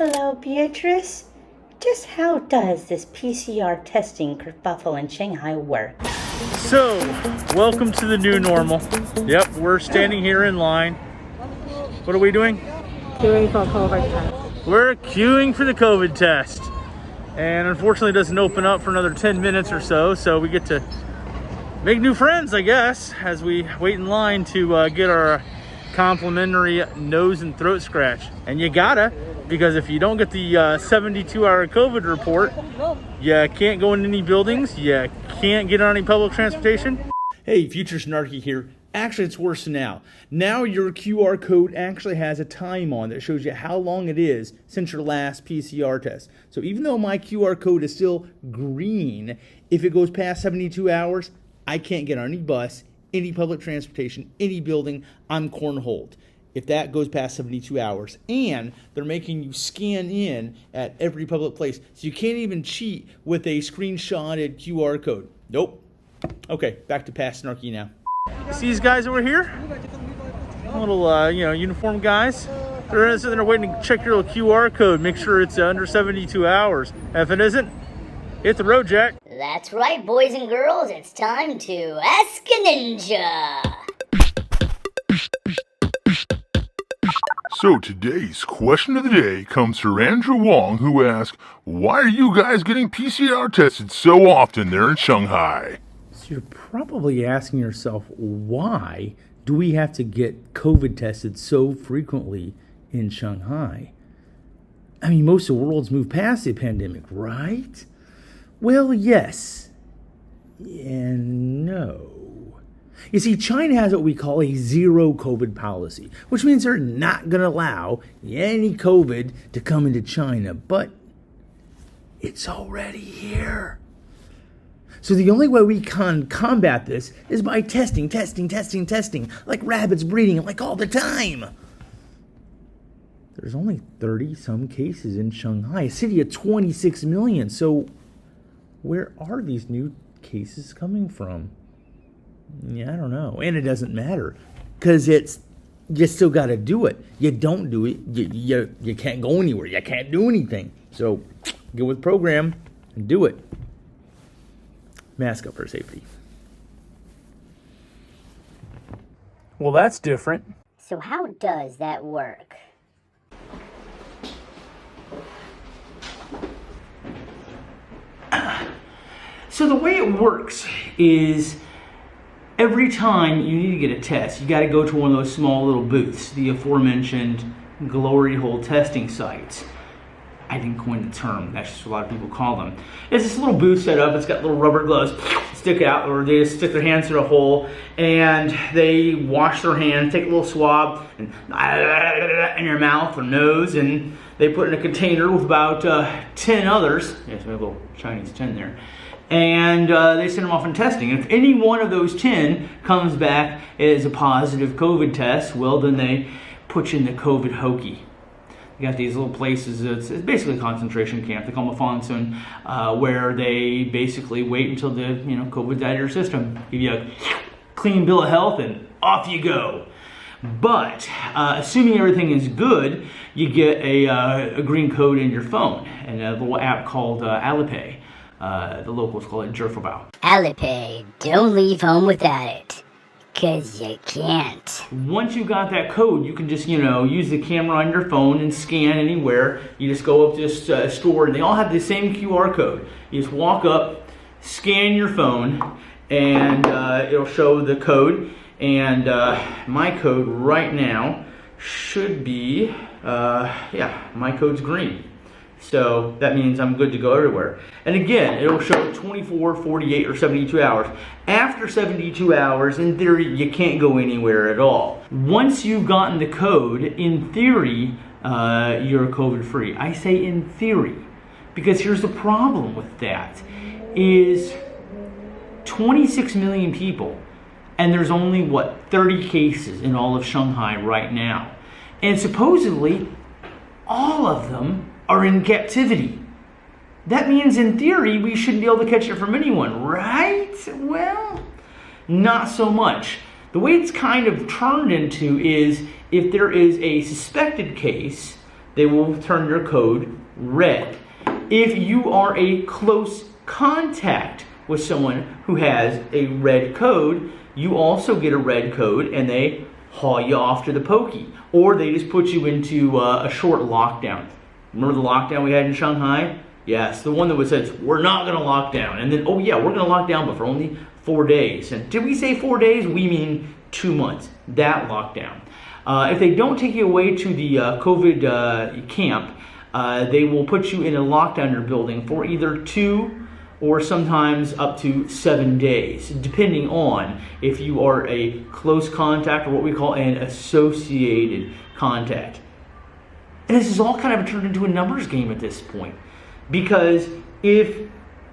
Hello, Beatrice. Just how does this PCR testing kerfuffle in Shanghai work? So, welcome to the new normal. Yep, we're standing here in line. What are we doing? Queuing for COVID test. We're queuing for the COVID test. And unfortunately it doesn't open up for another 10 minutes or so we get to make new friends, I guess, as we wait in line to get our complimentary nose and throat scratch. And you gotta, because if you don't get the 72-hour COVID report, you can't go in any buildings, you can't get on any public transportation. Hey, Future Snarky here. Actually, it's worse now. Now your QR code actually has a time on that shows you how long it is since your last PCR test. So even though my QR code is still green, if it goes past 72 hours, I can't get on any bus, any public transportation, any building. I'm cornholed if that goes past 72 hours. And they're making you scan in at every public place. So you can't even cheat with a screenshotted QR code. Nope. Okay, back to past Snarky now. See these guys over here? Little, uniform guys. They're sitting there waiting to check your little QR code, make sure it's under 72 hours. If it isn't, hit the road, Jack. That's right, boys and girls. It's time to Ask a Ninja. So today's question of the day comes from Andrew Wong, who asks, why are you guys getting PCR tested so often there in Shanghai? So you're probably asking yourself, why do we have to get COVID tested so frequently in Shanghai? I mean, most of the world's moved past the pandemic, right? Well, yes and no. You see, China has what we call a zero COVID policy, which means they're not going to allow any COVID to come into China, but it's already here. So the only way we can combat this is by testing, like rabbits breeding, like all the time. There's only 30-some cases in Shanghai, a city of 26 million. So where are these new cases coming from? Yeah, I don't know. And it doesn't matter, because you still got to do it. You don't do it, you can't go anywhere. You can't do anything. So get with the program and do it. Mask up for safety. Well, that's different. So how does that work? So the way it works is every time you need to get a test, you got to go to one of those small little booths, the aforementioned glory hole testing sites. I didn't coin the term, that's just what a lot of people call them. It's this little booth set up, it's got little rubber gloves, stick out, or they just stick their hands through a hole, and they wash their hands, take a little swab, and in your mouth or nose, and they put it in a container with about 10 others. Yes, we have a little Chinese 10 there. And they send them off in testing. And if any one of those 10 comes back as a positive COVID test, well, then they put you in the COVID hokey. You got these little places, it's basically a concentration camp, they call them a Fonsun, where they basically wait until the COVID's out of your system, give you a clean bill of health, and off you go. But assuming everything is good, you get a green code in your phone, and a little app called Alipay. The locals call it Jerfabao. Alipay, don't leave home without it, 'cause you can't. Once you got that code, you can just, use the camera on your phone and scan anywhere. You just go up to this store, and they all have the same QR code. You just walk up, scan your phone, and it'll show the code. And my code right now should be, my code's green. So that means I'm good to go everywhere. And again, it'll show 24, 48, or 72 hours. After 72 hours, in theory, you can't go anywhere at all. Once you've gotten the code, in theory, you're COVID-free. I say in theory, because here's the problem with that, is 26 million people, and there's only, 30 cases in all of Shanghai right now. And supposedly, all of them are in captivity. That means in theory we shouldn't be able to catch it from anyone, right? Well, not so much. The way it's kind of turned into is if there is a suspected case, they will turn your code red. If you are a close contact with someone who has a red code, you also get a red code and they haul you off to the pokey. Or they just put you into a short lockdown. Remember the lockdown we had in Shanghai? Yes, the one that says, we're not going to lock down. And then, oh yeah, we're going to lock down, but for only 4 days. And did we say 4 days? We mean 2 months. That lockdown. If they don't take you away to the COVID camp, they will put you in a lockdown in your building for either 2 or sometimes up to 7 days, depending on if you are a close contact or what we call an associated contact. And this is all kind of turned into a numbers game at this point. Because if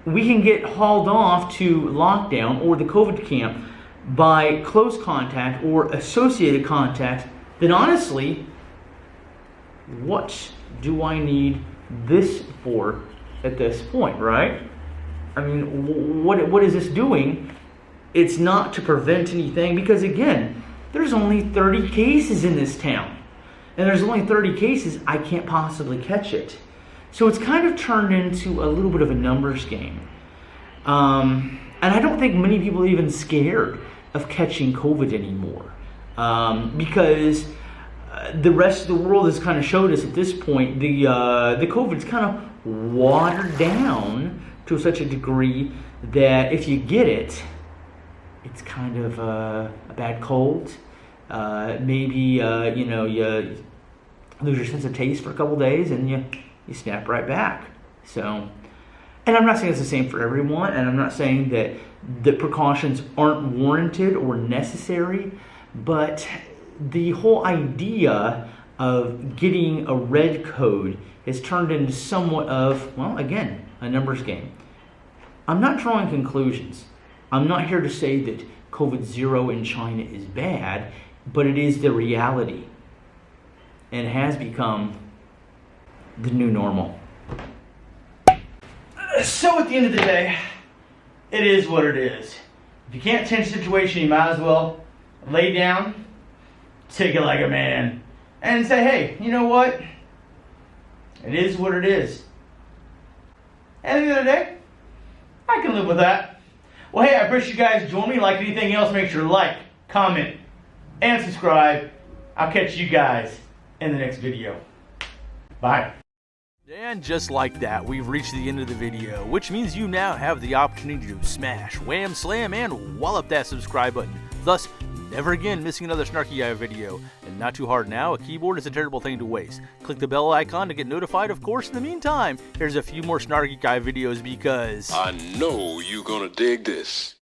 we can get hauled off to lockdown or the COVID camp by close contact or associated contact, then honestly, what do I need this for at this point, right? I mean, what is this doing? It's not to prevent anything because, again, there's only 30 cases in this town. And there's only 30 cases, I can't possibly catch it. So it's kind of turned into a little bit of a numbers game. And I don't think many people are even scared of catching COVID anymore. Because the rest of the world has kind of showed us at this point the COVID's kind of watered down to such a degree that if you get it, it's kind of a bad cold. Maybe you lose your sense of taste for a couple days and you snap right back. So, and I'm not saying it's the same for everyone, and I'm not saying that the precautions aren't warranted or necessary, but the whole idea of getting a red code has turned into somewhat of, well, again, a numbers game. I'm not drawing conclusions. I'm not here to say that COVID-0 in China is bad, but it is the reality and has become the new normal. So at the end of the day, it is what it is. If you can't change the situation, you might as well lay down, take it like a man, and say, hey, you know what? It is what it is. And at the end of the day, I can live with that. Well, hey, I appreciate you guys joining me. Like anything else, make sure to like, comment, and subscribe. I'll catch you guys in the next video. Bye. And just like that, we've reached the end of the video, which means you now have the opportunity to smash, wham, slam, and wallop that subscribe button, thus never again missing another SnarkyGuy video. And not too hard now, a keyboard is a terrible thing to waste. Click the bell icon to get notified. Of course, in the meantime, here's a few more SnarkyGuy videos because I know you're gonna dig this.